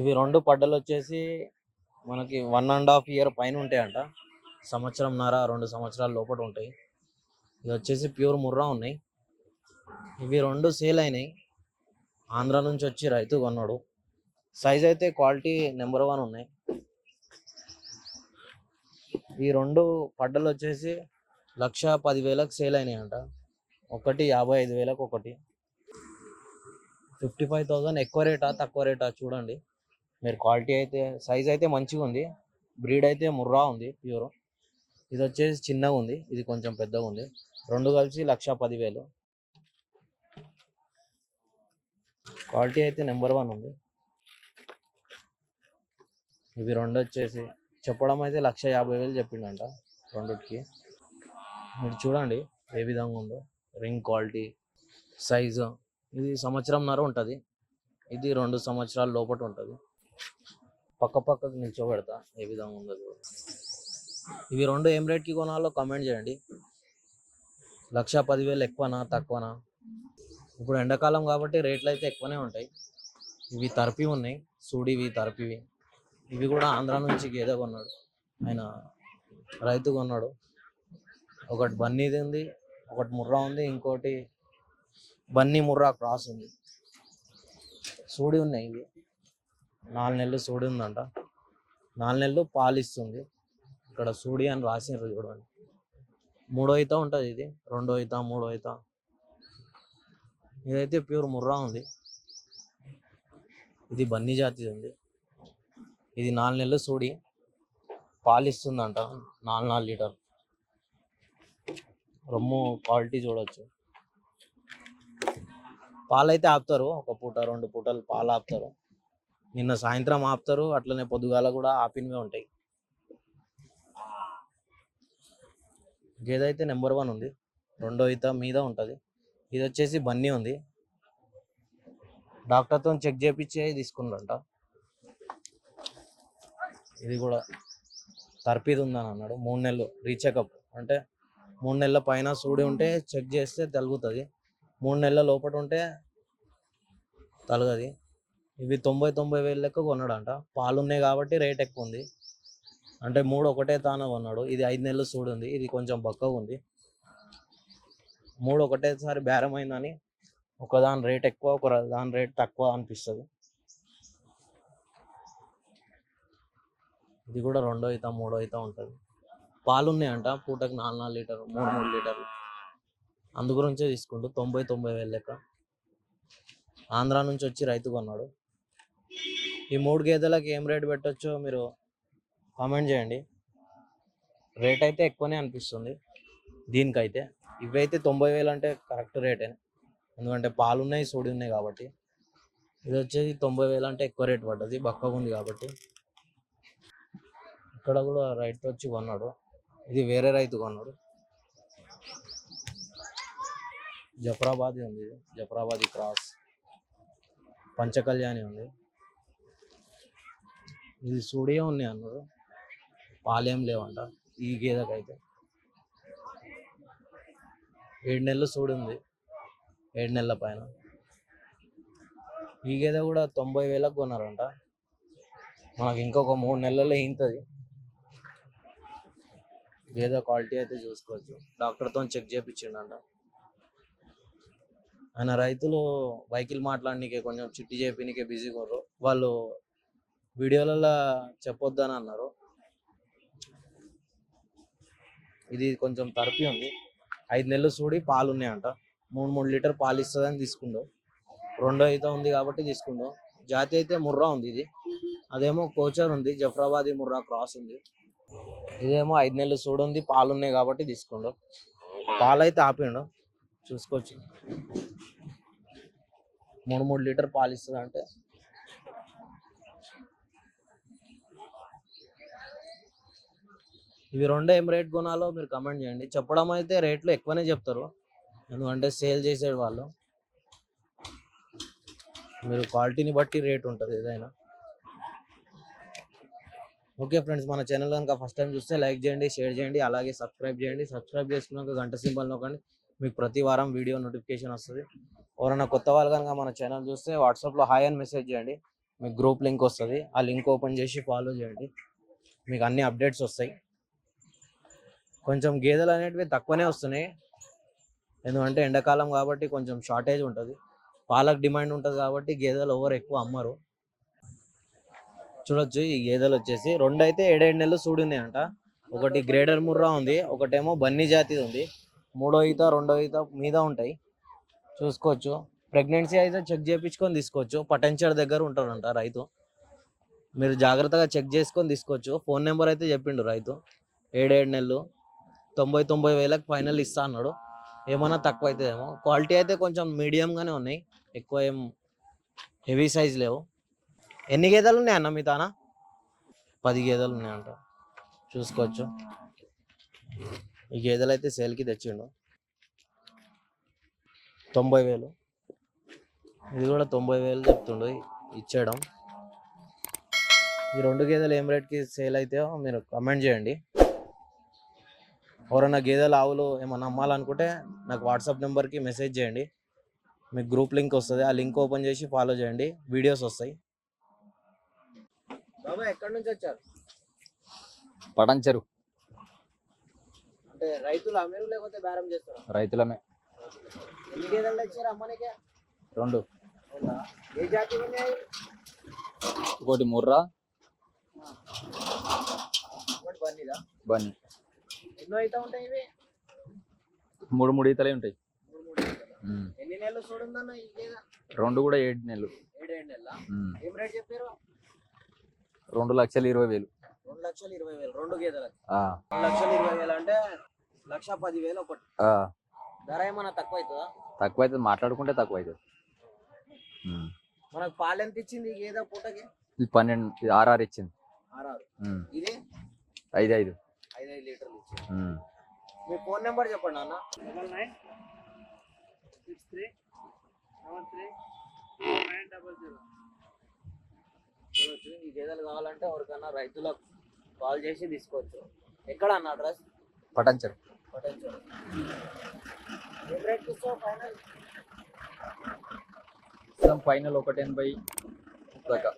ఇవి 2 పడ్డలొచ్చేసి మనకి 1½ ఇయర్ పైన ఉంటాయంట. సంవత్సరంన్నర, 2 సంవత్సరాల లోపట ఉంటాయి. ఇదొచ్చేసి ప్యూర్ ముర్రా ఉన్నాయి. ఇవి 2 సేల్ అయినాయి. ఆంధ్ర నుంచి వచ్చి రైతు కొన్నాడు. సైజ్ అయితే క్వాలిటీ నెంబర్ 1 ఉన్నాయి. ఈ 2 పడ్డలొచ్చేసి 1,10,000కి సేల్ అయినాయంట. ఒకటి 55,000కి ఒకటి. 55,000 ఎక్కువ రేటా తక్కువ రేటా చూడండి మీరు. క్వాలిటీ అయితే సైజ్ అయితే మంచిగా ఉంది. బ్రీడ్ అయితే ముర్రా ఉంది ప్యూర్. ఇది వచ్చేసి చిన్నగా ఉంది, ఇది కొంచెం పెద్దగా ఉంది. 2 కలిసి 1,10,000. క్వాలిటీ అయితే నెంబర్ 1 ఉంది. ఇవి 2 వచ్చేసి చెప్పడం అయితే 1,50,000 చెప్పిండంట రెండుకి. మీరు చూడండి ఏ విధంగా ఉందో, రింగ్ క్వాలిటీ, సైజు. ఇది సంవత్సరంన్నర ఉంటుంది, ఇది 2 సంవత్సరాల లోపల ఉంటుంది. పక్కకు నిల్చోబెడతా ఏ విధంగా ఉందో. ఇవి 2 ఏం రేట్కి కొనాలో కామెంట్ చేయండి. 1,10,000 ఎక్కువనా తక్కువనా? ఇప్పుడు ఎండాకాలం కాబట్టి రేట్లు అయితే ఎక్కువనే ఉంటాయి. ఇవి తరపి ఉన్నాయి, సూడివి తరపివి. ఇవి కూడా ఆంధ్ర నుంచి గేదె కొన్నాడు ఆయన, రైతు కొన్నాడు. ఒకటి బన్నీది ఉంది, ఒకటి ముర్రా ఉంది, ఇంకోటి బన్నీ ముర్రా క్రాస్ ఉంది. సూడి ఉన్నాయి ఇవి. 4 నెలలు సూడి ఉందంట. 4 నెలలు పాలు ఇస్తుంది. ఇక్కడ సూడి అని రాసిండ్రు చూడండి. 3వ ఈత ఉంటుంది ఇది, 2వ ఈత, 3వ ఈత. ఇదైతే ప్యూర్ ముర్రా ఉంది. ఇది బన్నీ జాతి ఉంది. ఇది 4 నెలలు సూడి, పాలు ఇస్తుందంట 4 లీటర్. రొమ్ము క్వాలిటీ చూడొచ్చు. పాలు అయితే ఆపుతారు, ఒక పూట 2 పూటలు పాలు ఆపుతారు. నిన్న సాయంత్రం ఆపుతారు, అట్లనే పొద్దుగాల కూడా ఆపినవే ఉంటాయి. గేదె అయితే నెంబర్ 1 ఉంది, 2వ ఈత మీద ఉంటుంది. ఇది వచ్చేసి బన్నీ ఉంది. డాక్టర్తో చెక్ చేయించి తీసుకున్నారంట. ఇది కూడా తర్పీది ఉందని అన్నాడు. 3 నెలలు రీచెకప్, అంటే 3 నెలల పైన సూడి ఉంటే చెక్ చేస్తే తలుగుతుంది. 3 నెలల లోపల ఉంటే తలగది. ఇవి 90,000 లెక్క కొన్నాడంట. పాలు ఉన్నాయి కాబట్టి రేట్ ఎక్కువ ఉంది. అంటే 3 ఒకటే తాన కొన్నాడు. ఇది 5 నెలలు సూడి ఉంది, ఇది కొంచెం బక్కగా ఉంది. 3 ఒకటేసారి బేరం అయిందని ఒకదాని రేట్ ఎక్కువ, ఒక దాని రేట్ తక్కువ అనిపిస్తుంది. ఇది కూడా 2వ ఈత 3వ ఈత ఉంటుంది. పాలు ఉన్నాయంట పూటకు 4 లీటర్లు, 3 లీటర్లు. అందు గురించే తీసుకుంటూ 90,000 లెక్క. ఆంధ్ర నుంచి వచ్చి రైతు కొన్నాడు. ఈ 3 గేదెలకు ఏం రేట్ పెట్టచ్చో మీరు కామెంట్ చేయండి. రేట్ అయితే ఎక్కువనే అనిపిస్తుంది దీనికైతే. ఇవైతే 90,000 అంటే కరెక్ట్ రేటే, ఎందుకంటే పాలు ఉన్నాయి సూడి ఉన్నాయి కాబట్టి. ఇది వచ్చేసి 90,000 అంటే ఎక్కువ రేట్ పడ్డది, బక్కగా ఉంది కాబట్టి. ఇక్కడ కూడా రైతు వచ్చి కొన్నాడు, ఇది వేరే రైతు కొన్నాడు. జఫరాబాదీ ఉంది, ఇది జఫరాబాదీ క్రాస్. పంచకళ్యాణి ఉంది. ఇది సూడియే ఉన్నాయి అన్నారు, పాలేం లేవంట ఈ గేదెకైతే. 7 నెలలు సూడి ఉంది, 7 నెలల పైన. ఈ గేదె కూడా 90,000కి కొన్నారంట. మనకి ఇంకొక 3 నెలల్లో ఇంతది. గేదె క్వాలిటీ అయితే చూసుకోవచ్చు, డాక్టర్తో చెక్ చేయించిండంట ఆయన. రైతులు వెహికల్ మాట్లాడనీకే కొంచెం చిట్టి చేపినీకే బిజీగా ఉన్నారు. వాళ్ళు వీడియోలలో చెప్పొద్దని అన్నారు. ఇది కొంచెం తరపి ఉంది, 5 నెలలు సూడి పాలు ఉన్నాయంట. 3 లీటర్ పాలు ఇస్తుందని తీసుకుండు. 2వ ఈత ఉంది కాబట్టి తీసుకుండు. జాతి అయితే ముర్రా ఉంది ఇది. అదేమో కోచర్ ఉంది, జఫరాబాదీ ముర్రా క్రాస్ ఉంది. ఇదేమో 5 నెలలు సూడి ఉంది, పాలు ఉన్నాయి కాబట్టి తీసుకుండు. పాలు అయితే ఆపిండు, చూసుకోవచ్చు. 3 లీటర్ పాలు ఇస్తుంది అంటే. ఇవి 2 ఏం రేట్ కొనాలో మీరు కమెంట్ చేయండి. చెప్పడం అయితే రేట్లు ఎక్కువనే చెప్తారు, ఎందుకంటే సేల్ చేసే వాళ్ళు. మీరు క్వాలిటీని బట్టి రేట్ ఉంటుంది ఏదైనా. ఓకే ఫ్రెండ్స్, మన ఛానల్ కనుక ఫస్ట్ టైం చూస్తే లైక్ చేయండి, షేర్ చేయండి, అలాగే సబ్స్క్రైబ్ చేయండి. సబ్స్క్రైబ్ చేసుకున్నాక గంట సింబల్ నొక్కండి, మీకు ప్రతి వారం వీడియో నోటిఫికేషన్ వస్తుంది. ఎవరైనా కొత్త వాళ్ళు కనుక మన ఛానల్ చూస్తే వాట్సాప్లో హాయ్ అని మెసేజ్ చేయండి, మీకు గ్రూప్ లింక్ వస్తుంది, ఆ లింక్ ఓపెన్ చేసి ఫాలో చేయండి, మీకు అన్ని అప్డేట్స్ వస్తాయి. కొంచెం గేదెలు అనేటివి తక్కువనే వస్తున్నాయి, ఎందుకంటే ఎండాకాలం కాబట్టి కొంచెం షార్టేజ్ ఉంటుంది, పాలకు డిమాండ్ ఉంటుంది కాబట్టి గేదెలు ఎవరు ఎక్కువ అమ్మరు. చూడొచ్చు ఈ గేదెలు వచ్చేసి రెండు అయితే 7 నెలలు సూడున్నాయంట. ఒకటి గ్రేడర్ ముర్రా ఉంది, ఒకటేమో బన్నీ జాతి ఉంది. మూడో ఈత రెండో ఈత మీద ఉంటాయి, చూసుకోవచ్చు. ప్రెగ్నెన్సీ అయితే చెక్ చేయించుకొని తీసుకోవచ్చు. పటంచర్ దగ్గర ఉంటాడంట రైతు, మీరు జాగ్రత్తగా చెక్ చేసుకొని తీసుకోవచ్చు. ఫోన్ నెంబర్ అయితే చెప్పిండు రైతు. 7 నెలలు 90 వేలకు ఫైనల్ ఇస్తా అన్నాడు. ఏమన్నా తక్కువ అవుతుందేమో. క్వాలిటీ అయితే కొంచెం మీడియంగానే ఉన్నాయి, ఎక్కువ ఏం హెవీ సైజ్ లేవు. ఎన్ని గేదెలు ఉన్నాయి అన్న మీ తానా? 10 గేదెలు ఉన్నాయంట, చూసుకోవచ్చు. ఈ గేదెలు అయితే సేల్కి తెచ్చిండు 90,000. ఇది కూడా 90,000 చెప్తుండు ఇచ్చేయడం. ఈ 2 గేదెలు ఏం రేట్కి సేల్ అవుతాయో మీరు కమెంట్ చేయండి. ఎవరన్నా గేదెలు ఆవులు ఏమన్నా అమ్మాలనుకుంటే నాకు వాట్సాప్ నెంబర్కి మెసేజ్ చేయండి, మీకు గ్రూప్ లింక్ వస్తుంది, ఆ లింక్ ఓపెన్ చేసి ఫాలో చేయండి, వీడియోస్ వస్తాయి. బాబా ఎక్కడి నుంచి వచ్చారు? పటంచెరు. అంటే రైతులు అమ్మేరు లేకపోతే బేరం చేస్తారు? రైతులమే. ఎన్ని గేదెలు తెచ్చారు అమ్మనికే? 2. ఏ జాతి ఉన్నాయి? ఒకటి ముర్రా, ఒకటి బన్నీదా? బన్నీ. ఎన్నో అయితే ఉంటాయి ఇవి? 3 ఈతలే ఉంటాయి. ఎన్ని నెలలు చూడుందన్న ఈ గేదె? 2 కూడా 7 నెలలు. 7 నెలల. ఏం రేట్ చెప్పారు? 2,20,000. 2,20,000 2 గేదెలకు. 2,20,000 అంటే 1,10,000 ఒకటి. ధర ఏమన్నా తక్కువ అవుతుందా? తక్కువ అవుతుంది, మాట్లాడుకుంటే తక్కువ అవుతుంది. మనకు పాలు ఎంత ఇచ్చింది ఈ గేదె పూటకి? ఇది 12, 6 ఇచ్చింది. 6. ఇది 5 5 లీటర్లు ఇచ్చింది. మీ ఫోన్ నెంబర్ చెప్పండి అన్న. 9963734900. ఈ గేదెలు కావాలంటే ఎవరికన్నా రైతులకు కాల్ చేసి తీసుకోవచ్చు. ఎక్కడ అన్న అడ్రస్? పటంచెరు. పటంచెరు. ఏం రేట్ ఇస్తావు ఫైనల్? ఫైనల్ 180 దాకా.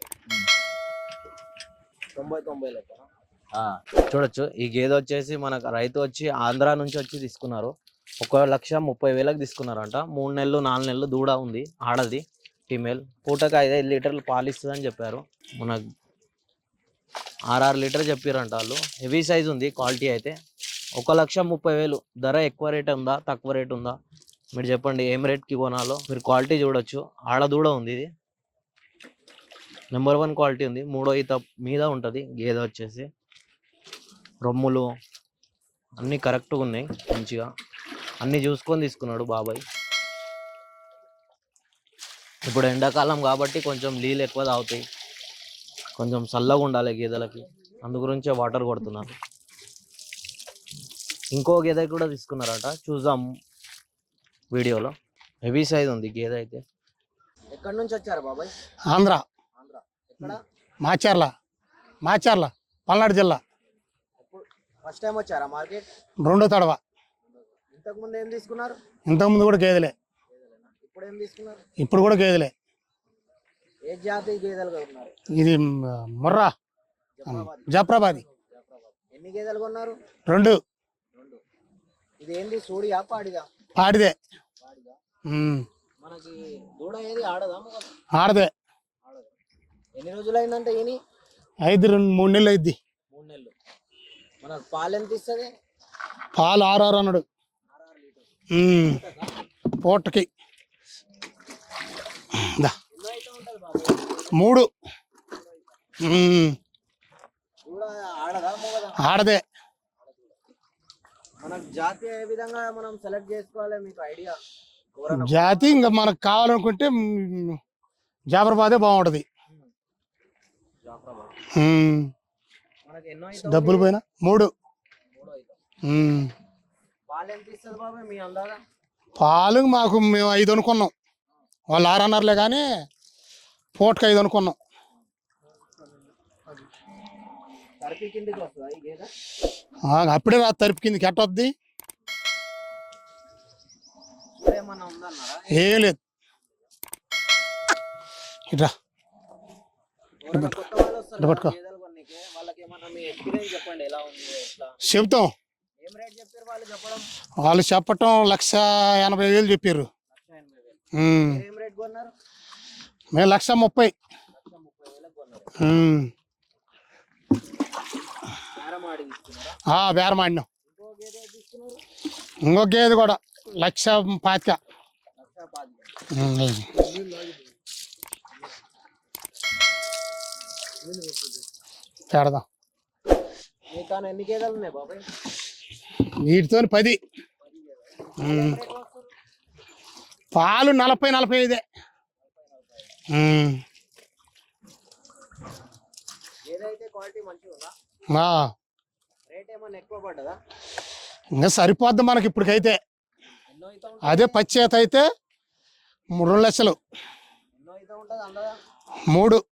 90 లెక్క. చూడొచ్చు ఈ గేదె వచ్చేసి మనకు రైతు వచ్చి ఆంధ్ర నుంచి వచ్చి తీసుకున్నారు. 1,30,000 తీసుకున్నారంట. 3 నెలలు 4 నెలలు దూడ ఉంది, ఆడది ఫీమేల్. పూటకు 5 లీటర్లు పాలు ఇస్తుందని చెప్పారు. మనకు 6 లీటర్ చెప్పారంట వాళ్ళు. హెవీ సైజ్ ఉంది, క్వాలిటీ అయితే. 1,30,000. ధర ఎక్కువ రేట్ ఉందా తక్కువ రేట్ ఉందా మీరు చెప్పండి, ఏం రేట్కి కొనాలో. మీరు క్వాలిటీ చూడొచ్చు, ఆడదూడ ఉంది, ఇది నెంబర్ 1 క్వాలిటీ ఉంది. 3వ ఈత మీద ఉంటుంది గేదె వచ్చేసి. రొమ్ములు అన్నీ కరెక్ట్గా ఉన్నాయి, మంచిగా అన్నీ చూసుకొని తీసుకున్నాడు బాబాయ్. ఇప్పుడు ఎండాకాలం కాబట్టి కొంచెం నీళ్ళు ఎక్కువ తాగుతాయి, కొంచెం చల్లగా ఉండాలి గేదెలకి, అందు గురించే వాటర్ కొడుతున్నారు. ఇంకో గేదె కూడా తీసుకున్నారట, చూద్దాం వీడియోలో. హెవీ సైజ్ ఉంది గేదె అయితే. ఎక్కడి నుంచి వచ్చారు బాబాయ్? ఆంధ్ర. ఆంధ్ర ఎక్కడ? మాచర్ల పల్నాడు జిల్లా. ఫస్ట్ టైం వచ్చారా మార్కెట్? 2వ తడవ. ఇంతకు ముందు ఏం తీసుకున్నారు? ఇంతకుముందు కూడా గేదెలే. ఇప్పుడు ఏం తీసుకున్నారు? ఇప్పుడు కూడా గేదెలే. ఏ జాతి గేదెలు కొన్నారు? ఇది ముర్రా, జాఫ్రాబాది. ఎన్ని గేదెలు కొన్నారు? 2. ఇది ఏంది, సూడియా పాడిదా? పాడిదే. పాడిదా. మనకి దూడ ఏది ఆడదా? ఆడదే. ఎన్ని రోజులు అయిందంటే ఈయన? 3 నెలలు అయింది. 3 నెలలు. మనకు పాలు ఎంత ఇస్తుంది? పాలు 6 అన్నాడు. 6 లీటర్లు పూటకి. 3. దూడ ఆడదా మగదా? ఆడదే. మనకు జాతి ఏ విధంగా మనం సెలెక్ట్ చేసుకోవాలి, మీకు ఐడియా? జాతి ఇంకా మనకు కావాలనుకుంటే జాఫ్రాబాదే బాగుంటది. మనకి ఎన్నో డబ్బులు పోయినా 3. పాలు ఎంత ఇస్తుంది బాబాయ్ మీ అందాదా? పాలు మాకు మేము 5 అనుకున్నాం, వాళ్ళు 6 అన్నారులే కానీ పూటకి 5 అనుకున్నాం. తరపి కిందకి వస్తుందా ఈ గేదె? అప్పుడే రా తరిపి కిందకి ఎట్టొద్ది. ఏమన్నా ఉందన్నారా? ఏం లేదు. ఇట్రా ఎవరైనా కొత్త వాళ్ళు వస్తారు కదా పట్టుకో. గేదెలు కొన్నికే, వాళ్ళకి ఏమన్నా మీ ఎక్స్పీరియన్స్ చెప్పండి ఎలా ఉంది ఎట్లా చెబుతాం. ఏం రేట్ చెప్పారు వాళ్ళు చెప్పడం? వాళ్ళు చెప్పటం 1,80,000 చెప్పారు. 1,80,000. మీరు ఏం రేట్ కొన్నారు? మేము 1,30,000. 1,30,000 కొన్నారు. బేరం ఆడి తీసుకున్నారా? బేరం ఆడినాం. ఇంకో గేదె ఏది తీసుకున్నారు? ఇంకో గేదె కూడా 1,25,000. 1,25,000. పెడదాం. మీకాన ఎన్ని గేదెలు ఉన్నాయి బాబాయ్? వీటితో 10. ఏం రేట్ వస్తారు? పాలు 40-45. ఏదైతే క్వాలిటీ మంచిగా ఉందా? రేట్ ఏమన్నా ఎక్కువ పడ్డదా? ఇంకా సరిపోద్ది మనకి ఇప్పటికైతే. ఎన్నో అయితే ఉంటుంది? అదే పచ్చేత అయితే 2 లక్షలు. ఎన్నో అయితే ఉంటుంది అందదా? 3.